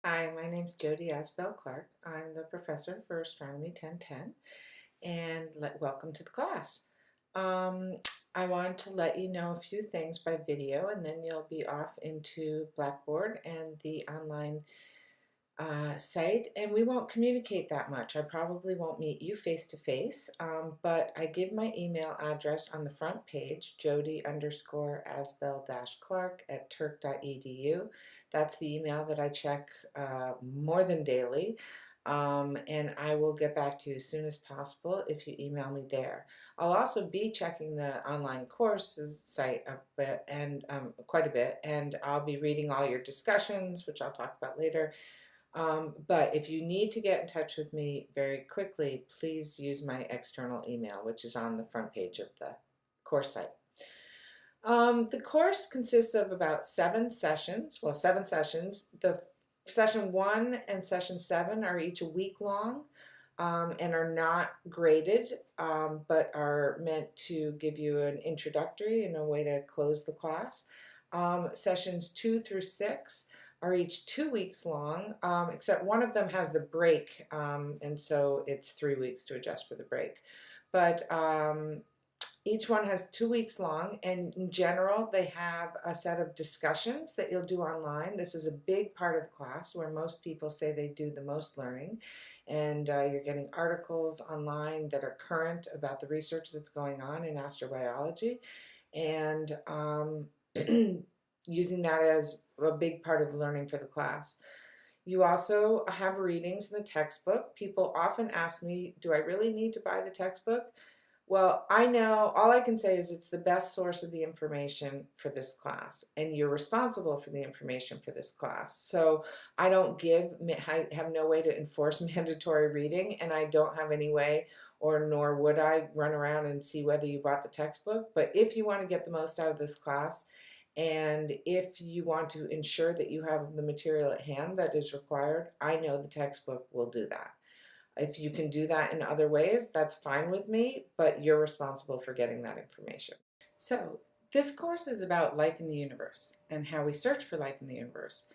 Hi, my name's Jody Asbell-Clarke. I'm the professor for Astronomy 1010, and welcome to the class. Um, I want to let you know a few things by video, and then you'll be off into Blackboard and the online site, and we won't communicate that much. I probably won't meet you face to face, but I give my email address on the front page, jody_asbell-clarke at turk.edu. That's the email that I check more than daily. And I will get back to you as soon as possible if you email me there. I'll also be checking the online courses site a bit and quite a bit, and I'll be reading all your discussions, which I'll talk about later. But if you need to get in touch with me very quickly, please use my external email, which is on the front page of the course site. The course consists of about 7 sessions. Well, 7 sessions. The session 1 and session 7 are each a week long and are not graded, but are meant to give you an introductory and a way to close the class. Sessions 2 through 6 are each 2 weeks long, except one of them has the break, and so it's 3 weeks to adjust for the break. But each one has 2 weeks long, and in general, they have a set of discussions that you'll do online. This is a big part of the class where most people say they do the most learning, and you're getting articles online that are current about the research that's going on in astrobiology, and using that as a big part of the learning for the class. You also have readings in the textbook. People often ask me, do I really need to buy the textbook? Well, I know, all I can say is it's the best source of the information for this class, and you're responsible for the information for this class. So I have no way to enforce mandatory reading, and I don't have any way, or nor would I, run around and see whether you bought the textbook. But if you want to get the most out of this class, and if you want to ensure that you have the material at hand that is required, I know the textbook will do that. If you can do that in other ways, that's fine with me, but you're responsible for getting that information. So this course is about life in the universe and how we search for life in the universe.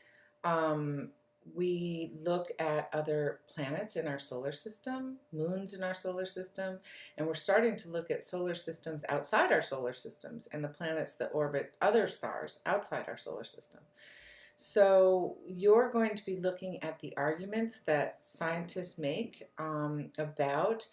We look at other planets in our solar system, moons in our solar system, and we're starting to look at solar systems outside our solar systems and the planets that orbit other stars outside our solar system. So you're going to be looking at the arguments that scientists make about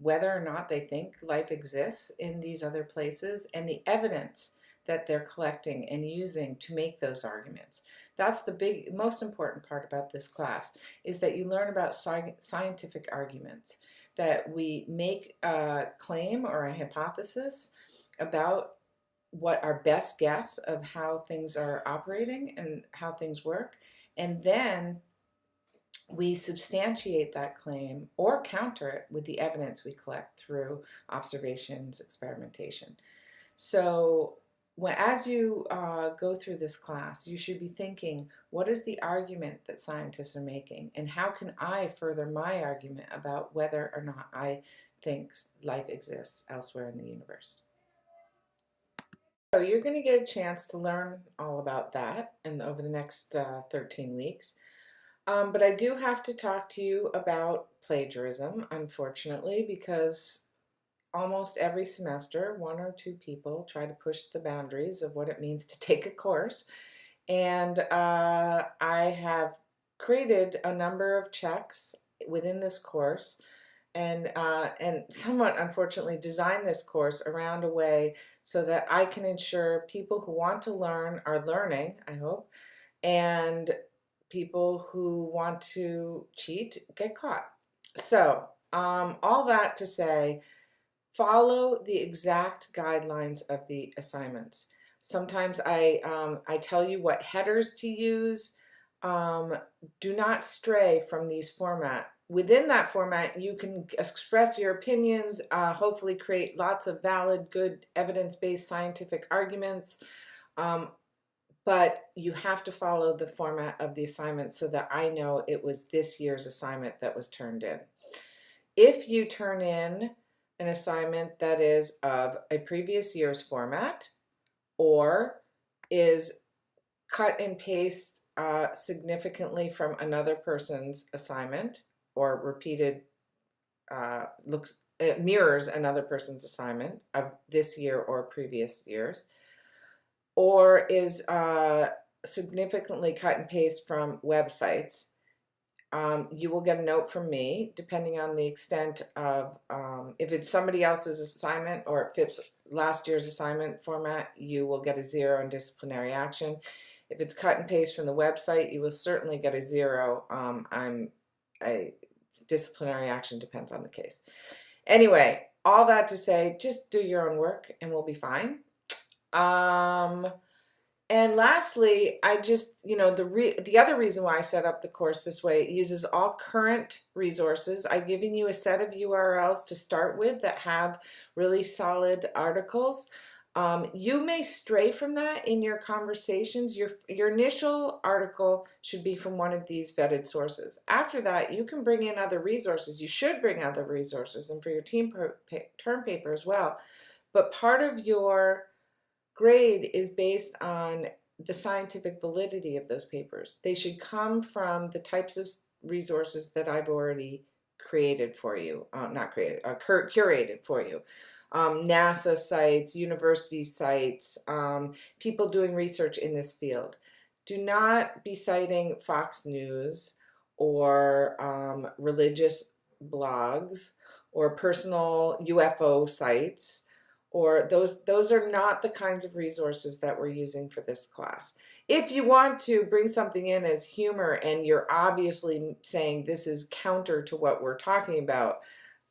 whether or not they think life exists in these other places, and the evidence that they're collecting and using to make those arguments. That's the most important part about this class, is that you learn about scientific arguments, that we make a claim or a hypothesis about what our best guess of how things are operating and how things work, and then we substantiate that claim or counter it with the evidence we collect through observations, experimentation. So as you go through this class, you should be thinking, what is the argument that scientists are making, and how can I further my argument about whether or not I think life exists elsewhere in the universe? So you're going to get a chance to learn all about that over the next 13 weeks. But I do have to talk to you about plagiarism, unfortunately, because almost every semester, 1 or 2 people try to push the boundaries of what it means to take a course. And I have created a number of checks within this course, and somewhat unfortunately designed this course around a way so that I can ensure people who want to learn are learning, I hope, and people who want to cheat get caught. So all that to say, follow the exact guidelines of the assignments. Sometimes I tell you what headers to use. Do not stray from these formats. Within that format, you can express your opinions, hopefully create lots of valid, good, evidence-based scientific arguments, but you have to follow the format of the assignment so that I know it was this year's assignment that was turned in. If you turn in an assignment that is of a previous year's format, or is cut and paste significantly from another person's assignment, or repeated, it mirrors another person's assignment of this year or previous years, or is significantly cut and paste from websites, you will get a note from me, depending on the extent of, if it's somebody else's assignment or it fits last year's assignment format, you will get a 0 in disciplinary action. If it's cut and paste from the website, you will certainly get a 0. Disciplinary action depends on the case. Anyway, all that to say, just do your own work and we'll be fine. And lastly, I just, the other reason why I set up the course this way, it uses all current resources. I've given you a set of URLs to start with that have really solid articles. You may stray from that in your conversations. Your initial article should be from one of these vetted sources. After that, you can bring in other resources. You should bring other resources, and for your term paper as well. But part of your grade is based on the scientific validity of those papers. They should come from the types of resources that I've already created for you, curated for you. NASA sites, university sites, people doing research in this field. Do not be citing Fox News or religious blogs or personal UFO sites, or those are not the kinds of resources that we're using for this class. If you want to bring something in as humor and you're obviously saying this is counter to what we're talking about,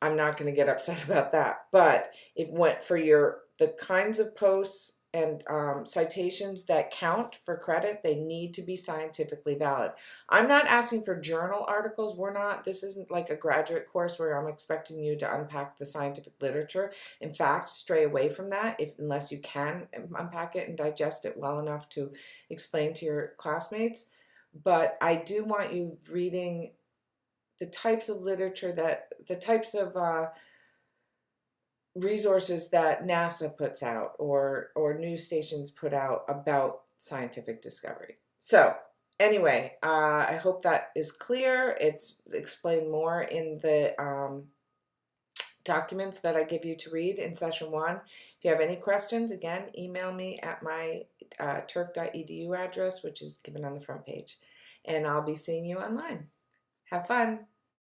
I'm not going to get upset about that. But it went for the kinds of posts and citations that count for credit, they need to be scientifically valid. I'm not asking for journal articles. This isn't like a graduate course where I'm expecting you to unpack the scientific literature. In fact, stray away from that unless you can unpack it and digest it well enough to explain to your classmates. But I do want you reading the types of literature the types of resources that NASA puts out or news stations put out about scientific discovery. So anyway, I hope that is clear. It's explained more in the documents that I give you to read in session 1. If you have any questions, again, email me at my turk.edu address, which is given on the front page. And I'll be seeing you online. Have fun.